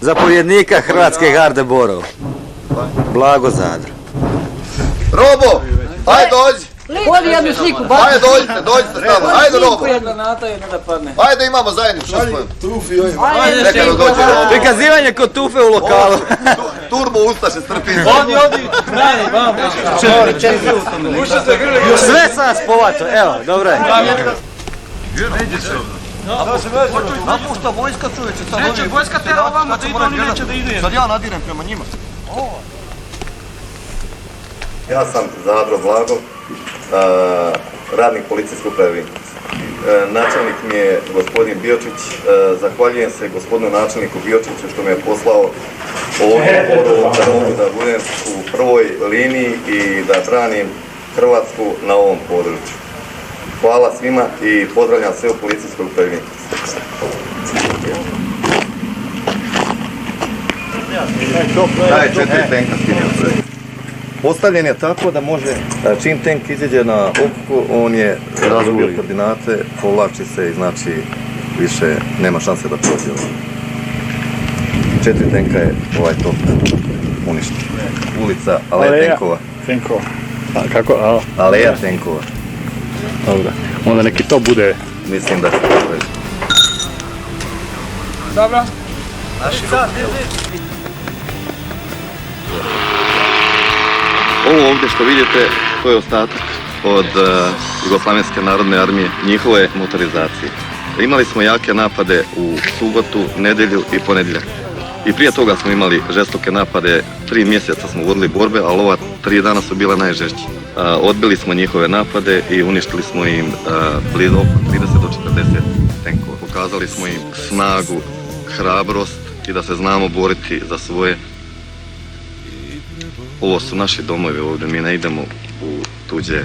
Zapovjednika Hrvatske garde Borovo. Blago Zadro. Robo, ajde dođi. Vodi jednu sliku, Ajde dođite s nama. Ajde Robo. Ajde imamo zajedničku svoju. Neka nam dođe Robo. Prikazivanje kod tufe u lokalu. Turbo Ustaše strpinze. Sve sam vas povato, evo, dobro je. Napušta vojska čovječe, sad Neće, vojska tera ovamo da idu, oni neće da ide. Sad ja nadirem prema njima. Ja sam Zadro Blago, radnik policijske uprave Vinkovci. Načelnik mi je gospodin Biočić. Zahvaljujem se gospodinu načelniku Biočiću što me je poslao ovdje u Borovo da mogu da budem u prvoj liniji i da branim Hrvatsku na ovom području. Hvala svima i pozdravljam sve u policijskoj upravi Vinkovci. Daj 4 tenka skinio. Postavljen je tako da može, čim tank izađe na opku, on je razvio koordinate, povlači se i znači više nema šanse da prođe. 4 tenka je ovaj top uništen. Ulica Aleja Tenkova. Tenkova. A kako? Aleja Tenkova. Dobro. Onda neki to bude. Mislim da će to reći. Dobro. Ovo ovdje što vidite, to je ostatak od Jugoslavenske narodne armije, njihove motorizacije. Imali smo jake napade u subotu, nedjelju i ponedjeljak. I prije toga smo imali žestoke napade, 3 mjeseca smo vodili borbe, ali ova 3 dana su bila najžešći. Odbili smo njihove napade i uništili smo im blizu oko 30 do 40 tenkova. Pokazali smo im snagu, hrabrost i da se znamo boriti za svoje. Ovo su naši domovi ovdje, mi ne idemo u tuđe